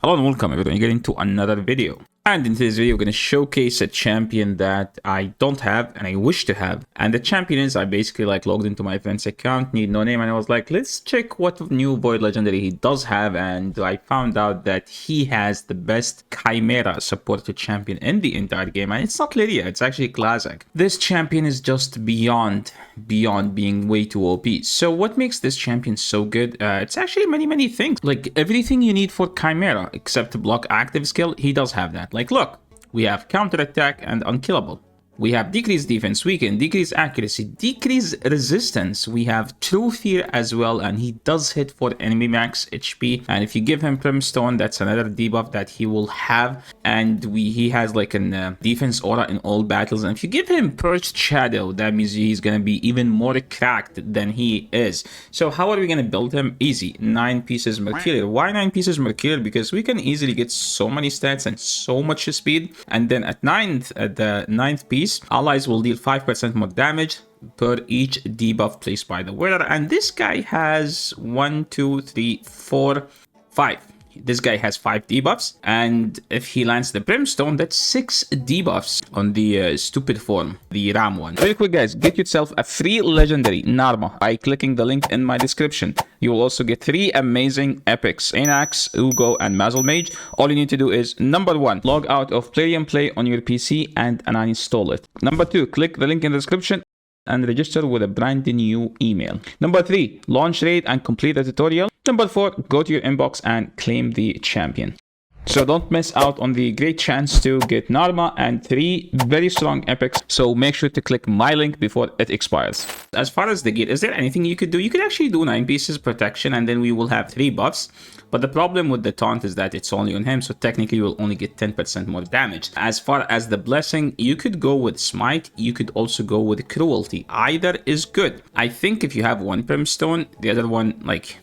Hello and welcome everyone, getting into another video. And in today's video, we're going to showcase a champion that I don't have and I wish to have. And the champion is, I basically logged into my events account, need no name, and I was like, let's check what new Void Legendary he does have. And I found out that he has the best Chimera supported champion in the entire game. And it's not Lydia, it's actually classic. This champion is just beyond being way too OP. So what makes this champion so good? It's actually many things. Like everything you need for Chimera, except block active skill, he does have that. Like, look, we have counterattack and unkillable. We have decreased defense, weaken, decreased accuracy, decreased resistance. We have true fear as well, and he does hit for enemy max HP. And if you give him Brimstone, that's another debuff that he will have. And he has like a defense aura in all battles. And if you give him Perched Shadow, that means he's gonna be even more cracked than he is. So how are we gonna build him? Easy, 9 pieces Mercurial. Why 9 pieces Mercurial? Because we can easily get so many stats and so much speed. And then at the ninth piece, allies will deal 5% more damage per each debuff placed by the wearer. And this guy has 1, 2, 3, 4, 5. This guy has 5 debuffs, and if he lands the Brimstone, that's 6 debuffs on the stupid form, the Ram one. Very quick guys, get yourself a free legendary Narma by clicking the link in my description. You will also get 3 amazing epics, Anax, Uugo, and Mausoleum Mage. All you need to do is, number 1, log out of Play and Play on your PC and uninstall it. Number 2, click the link in the description and register with a brand new email. Number 3, launch raid and complete the tutorial. Number 4, go to your inbox and claim the champion. So don't miss out on the great chance to get Narma and 3 very strong epics. So make sure to click my link before it expires. As far as the gear, is there anything you could do? You could actually do 9 pieces protection and then we will have 3 buffs. But the problem with the taunt is that it's only on him, so technically you will only get 10% more damage. As far as the blessing, you could go with smite, you could also go with cruelty. Either is good. I think if you have one Brimstone, the other one, like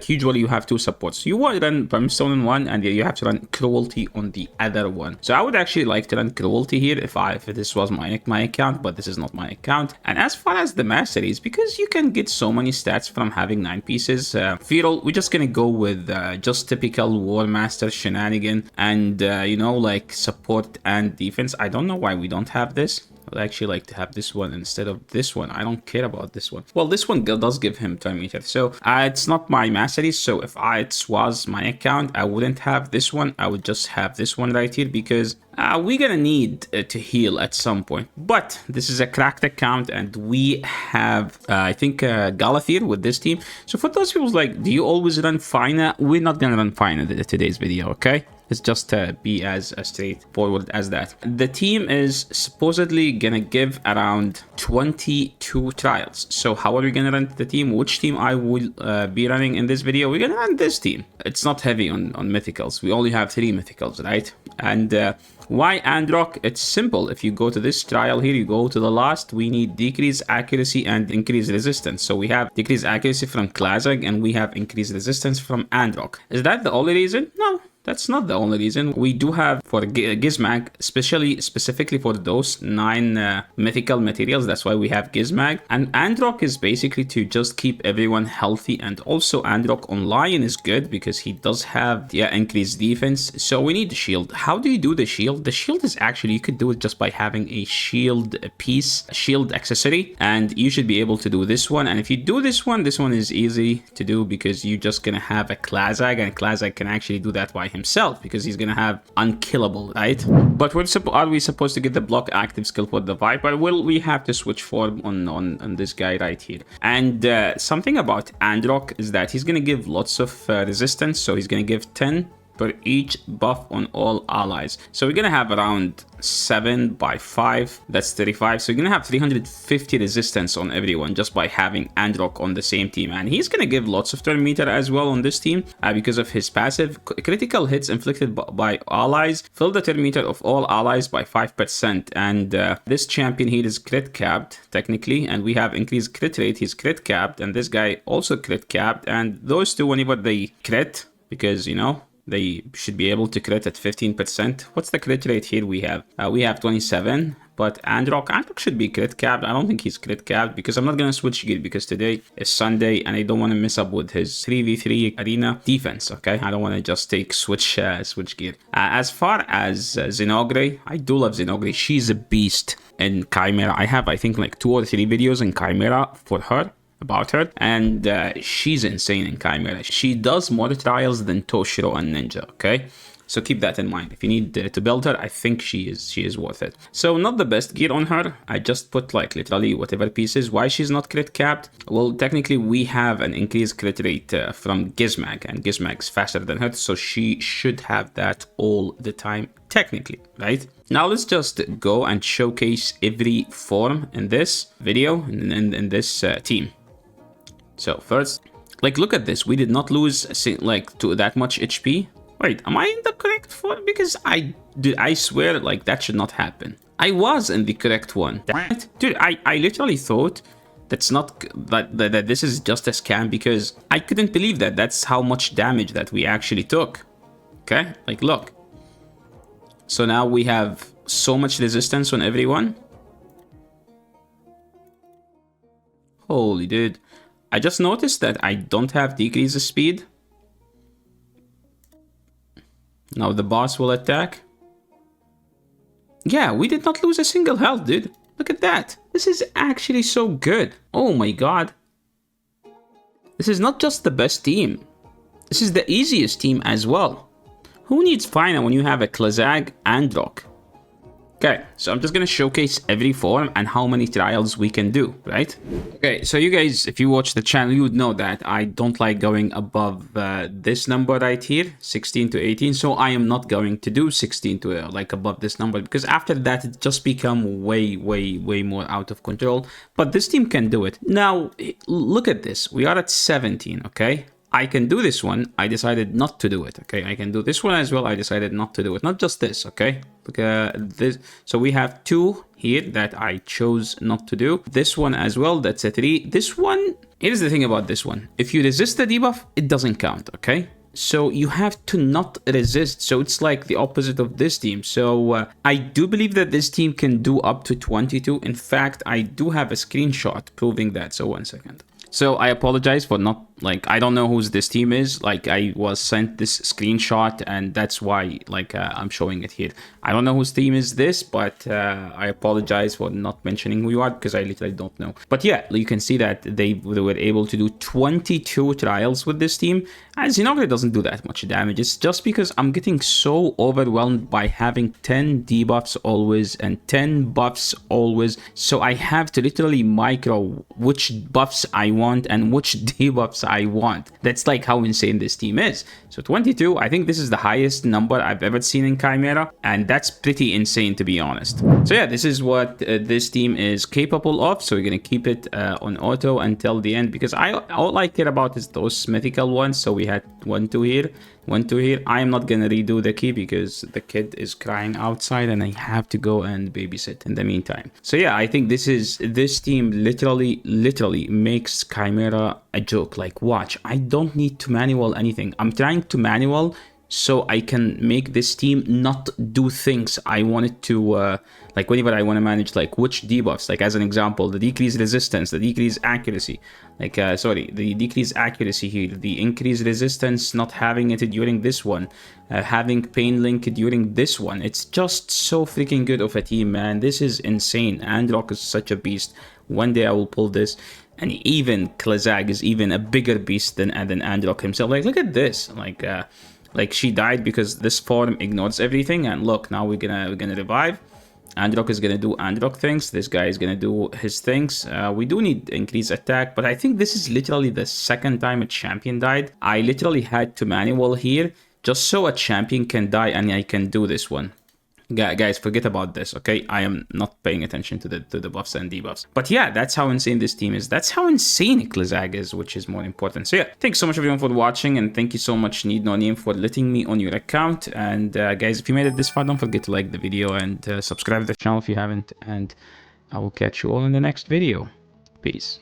usually you have 2 supports. You want to run Brimstone on one and you have to run Cruelty on the other one. So I would actually like to run Cruelty here if this was my account, but this is not my account. And as far as the masteries, because you can get so many stats from having 9 pieces, Feral, we're just gonna go with just typical War Master shenanigan and you know, like support and defense. I don't know why we don't have this. I'd actually like to have this one instead of this one. I don't care about this one. Well, this one does give him turn meter. So it's not my mastery. So if it was my account, I wouldn't have this one. I would just have this one right here because we're gonna need to heal at some point. But this is a cracked account and we have, I think, Galathir with this team. So for those people like, do you always run Fina? We're not gonna run Fina in today's video, okay? It's just to be as straightforward as that. The team is supposedly gonna give around 22 trials. So how are we gonna run the team? Which team I will be running in this video? We're gonna run this team. It's not heavy on mythicals. We only have 3 mythicals, right? And why Androck? It's simple. If you go to this trial here, you go to the last, we need decreased accuracy and increased resistance. So we have decreased accuracy from Classic and we have increased resistance from Androck. Is that the only reason? No. That's not the only reason. We do have for Gizmag, specifically for those 9 mythical materials. That's why we have Gizmag. And Androck is basically to just keep everyone healthy. And also Androck on Lion is good because he does have increased defense. So we need the shield. How do you do the shield? The shield is actually, you could do it just by having a shield piece, a shield accessory. And you should be able to do this one. And if you do this one is easy to do because you're just going to have a Classic. And Classic can actually do that by himself because he's gonna have unkillable, right? But are we supposed to get the block active skill for the Viper? Well, we have to switch form on this guy right here. And something about Androck is that he's gonna give lots of resistance, so he's gonna give 10 per each buff on all allies. So we're gonna have around 7 by 5, that's 35. So you're gonna have 350 resistance on everyone just by having Androck on the same team. And he's gonna give lots of turn meter as well on this team because of his passive. Critical hits inflicted by allies fill the turn meter of all allies by 5%. And this champion here is crit capped technically, and we have increased crit rate. He's crit capped, and this guy also crit capped. And those two, whenever they crit, because you know They should be able to crit at 15%. What's the crit rate here we have? We have 27, but Androck should be crit capped. I don't think he's crit capped because I'm not going to switch gear because today is Sunday and I don't want to mess up with his 3v3 arena defense, okay? I don't want to just take switch gear. As far as Zenogre, I do love Zenogre. She's a beast in Chimera. I have, I think, like 2 or 3 videos in Chimera for her. About her, and she's insane in Chimera. She does more trials than Toshiro and Ninja, okay? So keep that in mind. If you need to build her, I think she is worth it. So not the best gear on her. I just put like literally whatever pieces. Why she's not crit capped? Well, technically we have an increased crit rate from Gizmag, and Gizmag's faster than her, so she should have that all the time, technically, right? Now let's just go and showcase every form in this video, in this team. So first, like, look at this. We did not lose like to that much HP. Wait, am I in the correct form? Because I swear, like, that should not happen. I was in the correct one. Damn it. Dude, I literally thought that's not that this is just a scam because I couldn't believe that that's how much damage that we actually took. Okay, like, look. So now we have so much resistance on everyone. Holy dude. I just noticed that I don't have decrease speed. Now the boss will attack. Yeah, we did not lose a single health, dude. Look at that. This is actually so good. Oh my god. This is not just the best team. This is the easiest team as well. Who needs Final when you have a Klazag and Rock? Okay, so I'm just gonna showcase every form and how many trials we can do, right? Okay, so you guys, if you watch the channel, you would know that I don't like going above this number right here, 16 to 18. So I am not going to do 16 to like above this number because after that it just become way more out of control. But this team can do it. Now look at this. We are at 17. Okay. I can do this one. I decided not to do it. Okay, I can do this one as well. I decided not to do it. Not just this. Okay, look at this. So we have 2 here that I chose not to do. This one as well. That's a 3. This one. Here's the thing about this one. If you resist the debuff, it doesn't count. Okay. So you have to not resist. So it's like the opposite of this team. So I do believe that this team can do up to 22. In fact, I do have a screenshot proving that. So 1 second. So I apologize for not, like, I don't know whose this team is. Like, I was sent this screenshot and that's why, like, I'm showing it here. I don't know whose team is this, but I apologize for not mentioning who you are because I literally don't know. But yeah, you can see that they were able to do 22 trials with this team. As you know, it doesn't do that much damage. It's just because I'm getting so overwhelmed by having 10 debuffs always and 10 buffs always. So I have to literally micro which buffs I want and which debuffs I want. That's like how insane this team is. So 22, I think this is the highest number I've ever seen in Chimera, and that's pretty insane to be honest. So yeah, this is what this team is capable of. So we're gonna keep it on auto until the end because all I care about is those mythical ones. So we had 1, 2 here, 1, 2 here. I am not gonna redo the key because the kid is crying outside and I have to go and babysit in the meantime. So yeah, I think this team literally makes Chimera a joke. Like, watch, I don't need to manual anything. I'm trying to manual so I can make this team not do things I wanted to, like whenever I want to manage like which debuffs, like as an example, the decreased resistance, the decreased accuracy, like the decreased accuracy here, the increased resistance, not having it during this one, having pain link during this one. It's just so freaking good of a team, man. This is insane. Androck is such a beast. One day I will pull this. And even Klazag is even a bigger beast than Androck himself. Like, look at this. Like she died because this form ignores everything. And look, now we're gonna revive. Androck is gonna do Androck things. This guy is gonna do his things. We do need increased attack, but I think this is literally the second time a champion died. I literally had to manual here just so a champion can die and I can do this one. Guys, forget about this, okay? I am not paying attention to the buffs and debuffs. But yeah, that's how insane this team is. That's how insane Klazag is, which is more important. So yeah, thanks so much everyone for watching, and thank you so much Need No Name for letting me on your account. And guys, if you made it this far, don't forget to like the video and subscribe to the channel if you haven't. And I will catch you all in the next video. Peace.